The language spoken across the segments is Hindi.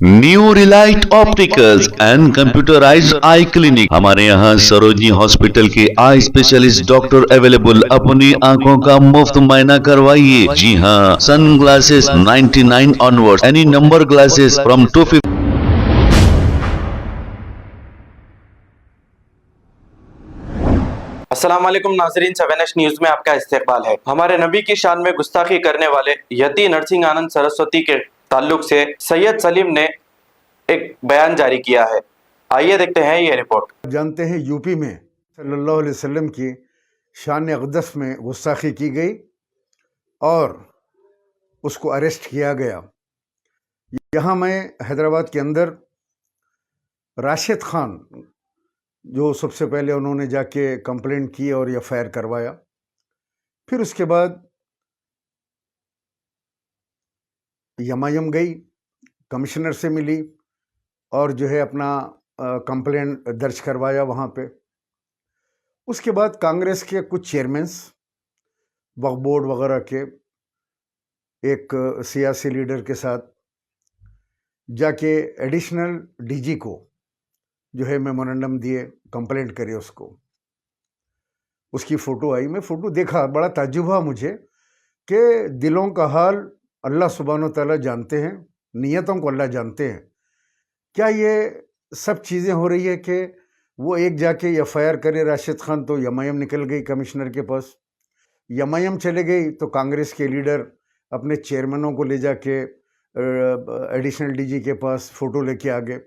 New relight opticals and computerised eye clinic. हमारे यहाँ सरोजनी हॉस्पिटल के आई स्पेशलिस्ट डॉक्टर अवेलेबल। अपनी आंखों का मुफ्त मुआयना करवाइए। जी हाँ, sun glasses 99 onward, any number glasses from 250। अस्सलाम वालेकुम नाजरीन, 7H न्यूज में आपका इस्तकबाल है। हमारे नबी की शान में गुस्ताखी करने वाले यति नरसिंह आनंद सरस्वती के ताल्लुक से सैयद सलीम ने एक बयान जारी किया है। आइए देखते हैं ये रिपोर्ट। जानते हैं यूपी में सल्लल्लाहु अलैहि वसल्लम की शान अक़दस में गुस्ताखी की गई और उसको अरेस्ट किया गया। यहाँ मैं हैदराबाद के अंदर राशिद खान, जो सबसे पहले उन्होंने जाके कंप्लेंट की और एफआईआर करवाया, फिर उसके बाद यमायम गई, कमिश्नर से मिली और जो है अपना कंप्लेंट दर्ज करवाया वहाँ पे। उसके बाद कांग्रेस के कुछ चेयरमैन्स, वक्फ बोर्ड वगैरह के एक सियासी लीडर के साथ जाके एडिशनल डीजी को जो है मेमोरेंडम दिए, कंप्लेंट करे उसको। उसकी फ़ोटो आई, मैं फ़ोटो देखा, बड़ा ताज्जुब हुआ मुझे कि दिलों का हाल अल्लाह सुब्हानो तआला जानते हैं, नियतों को अल्लाह जानते हैं। क्या ये सब चीज़ें हो रही है कि वो एक जाके एफआईआर करे राशिद खान, तो यमायम निकल गई कमिश्नर के पास, यमायम चले गई तो कांग्रेस के लीडर अपने चेयरमैनों को ले जाके एडिशनल डीजी के पास फ़ोटो लेके आ गए।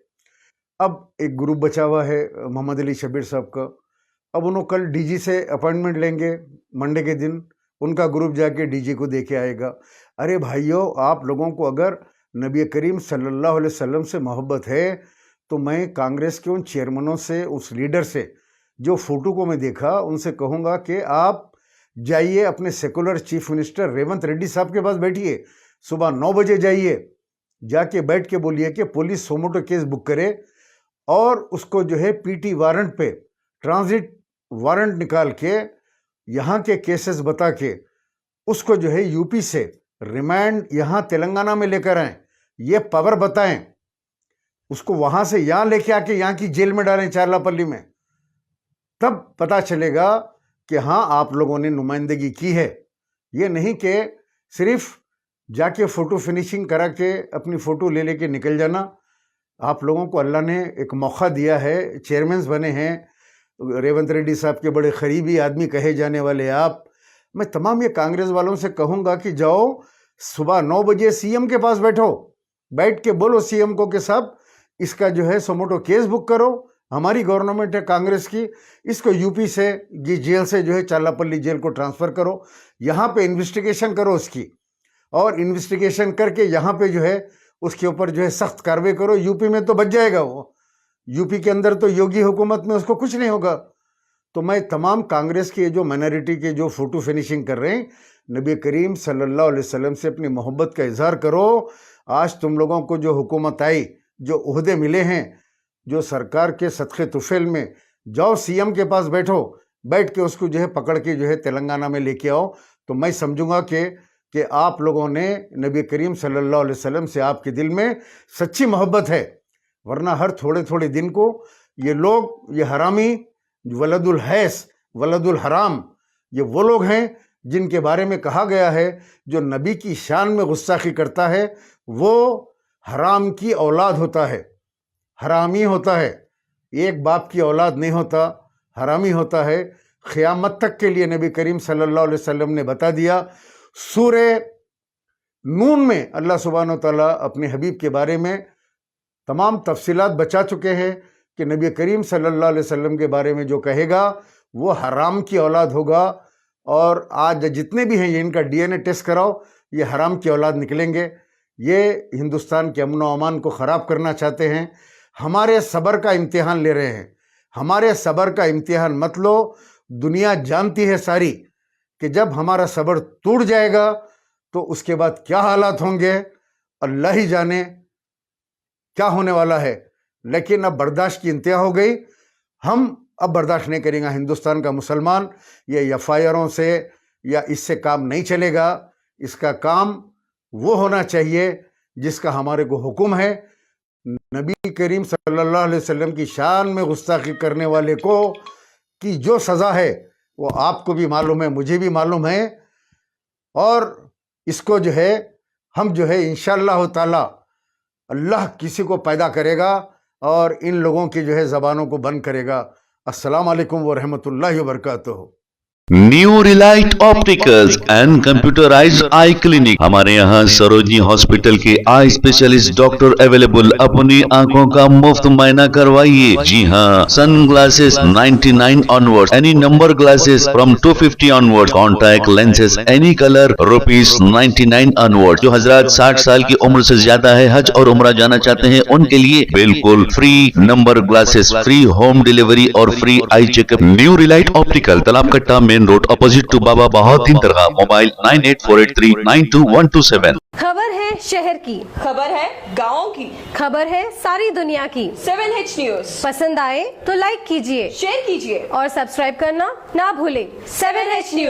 अब एक ग्रुप बचा हुआ है मोहम्मद अली शबीर साहब का। अब उन्होंने कल डीजी से अपॉइंटमेंट लेंगे, मंडे के दिन उनका ग्रुप जाके डीजी को दे के आएगा। अरे भाइयों, आप लोगों को अगर नबी करीम सल्लल्लाहु अलैहि वसल्लम से मोहब्बत है तो मैं कांग्रेस के उन चेयरमैनों से, उस लीडर से जो फ़ोटो को मैं देखा, उनसे कहूँगा कि आप जाइए अपने secular chief minister Revanth Reddy साहब के पास बैठिए, सुबह 9 बजे जाइए, जाके बैठ के बोलिए कि पुलिस सोमोटो केस बुक करे और उसको जो है पीटी वारंट पे, ट्रांजिट वारंट निकाल के यहाँ के केसेस बता के उसको जो है यूपी से रिमांड यहाँ तेलंगाना में लेकर आएँ, ये पावर बताएं, उसको वहाँ से यहाँ लेके आके यहाँ की जेल में डालें, चारलापल्ली में। तब पता चलेगा कि हाँ, आप लोगों ने नुमाइंदगी की है। ये नहीं कि सिर्फ जाके फ़ोटो फिनिशिंग करा के अपनी फ़ोटो ले लेके निकल जाना। आप लोगों को अल्लाह ने एक मौका दिया है, चेयरमैन्स बने हैं, रेवंत रेड्डी साहब के बड़े करीबी आदमी कहे जाने वाले आप। मैं तमाम ये कांग्रेस वालों से कहूँगा कि जाओ सुबह 9 बजे सीएम के पास बैठो, बैठ के बोलो सीएम को कि साहब इसका जो है सोमोटो केस बुक करो, हमारी गवर्नमेंट है कांग्रेस की, इसको यूपी से ये जेल से जो है चालापल्ली जेल को ट्रांसफ़र करो, यहाँ पे इन्वेस्टिगेशन करो उसकी, और इन्वेस्टिगेशन करके यहाँ पे जो है उसके ऊपर जो है सख्त कार्रवाई करो। यूपी में तो बच जाएगा वो, यूपी के अंदर तो योगी हुकूमत में उसको कुछ नहीं होगा। तो मैं तमाम कांग्रेस के जो माइनॉरिटी के जो फ़ोटो फिनिशिंग कर रहे हैं, नबी करीम सल्लल्लाहु अलैहि वसल्लम से अपनी मोहब्बत का इजहार करो। आज तुम लोगों को जो हुकूमत आई, जो ओहदे मिले हैं, जो सरकार के सदक़े तुफ़ैल में, जाओ सीएम के पास बैठो, बैठ के उसको जो है पकड़ के जो है तेलंगाना में लेके आओ। तो मैं समझूंगा कि आप लोगों ने नबी करीम सल्लल्लाहु अलैहि वसल्लम से आपके दिल में सच्ची मोहब्बत है। वरना हर थोड़े थोड़े दिन को ये लोग, ये हरामी, वलदुल हैस, वलदुल हराम, ये वो लोग हैं जिनके बारे में कहा गया है जो नबी की शान में गुस्ताखी करता है वो हराम की औलाद होता है, हरामी होता है। एक बाप की औलाद नहीं होता, हरामी होता है। क़यामत तक के लिए नबी करीम सल्लल्लाहु अलैहि वसल्लम ने बता दिया। सूरे नून में अल्लाह सुब्हानो तआला अपने हबीब के बारे में तमाम तफसीलात बचा चुके हैं कि नबी करीम सल्लल्लाहु अलैहि वसल्लम के बारे में जो कहेगा वो हराम की औलाद होगा। और आज जितने भी हैं, ये इनका डीएनए टेस्ट कराओ, ये हराम की औलाद निकलेंगे। ये हिंदुस्तान के अमन व अमान को ख़राब करना चाहते हैं, हमारे सब्र का इम्तिहान ले रहे हैं। हमारे सब्र का इम्तिहान मत लो। दुनिया जानती है सारी कि जब हमारा सब्र टूट जाएगा तो उसके बाद क्या हालात होंगे, अल्लाह ही जाने क्या होने वाला है। लेकिन अब बर्दाश्त की इंतहा हो गई, हम अब बर्दाश्त नहीं करेंगे। हिंदुस्तान का मुसलमान ये एफआईआरों से या इससे काम नहीं चलेगा। इसका काम वो होना चाहिए जिसका हमारे को हुक्म है नबी करीम सल्लल्लाहु अलैहि वसल्लम की शान में गुस्ताखी करने वाले को की जो सज़ा है वो आपको भी मालूम है, मुझे भी मालूम है। और इसको जो है हम जो है इंशाअल्लाह ताला अल्लाह किसी को पैदा करेगा और इन लोगों की जो है ज़बानों को बंद करेगा। अस्सलाम वालेकुम व रहमतुल्लाहि व बरकातुहू। New relight opticals and computerised eye clinic. हमारे यहाँ सरोजनी हॉस्पिटल के आई स्पेशलिस्ट डॉक्टर अवेलेबल। अपनी आंखों का मुफ्त मायना करवाइए। जी हाँ, sun glasses 99 onward, any number glasses from 250 onward, contact lenses any colour ₹99 onward. जो हजरात 60 साल की उम्र से ज्यादा है, हज और उम्रा जाना चाहते हैं, उनके लिए बिल्कुल free number glasses, free home delivery और free eye checkup. New relight optical, Talab Katta, main road, opposite to Baba Bahauddin Dargah. Mobile 9848392127। खबर है शहर की, खबर है गाँव की, खबर है सारी दुनिया की। 7H न्यूज पसंद आए तो लाइक कीजिए, शेयर कीजिए और सब्सक्राइब करना ना भूलें। 7H news.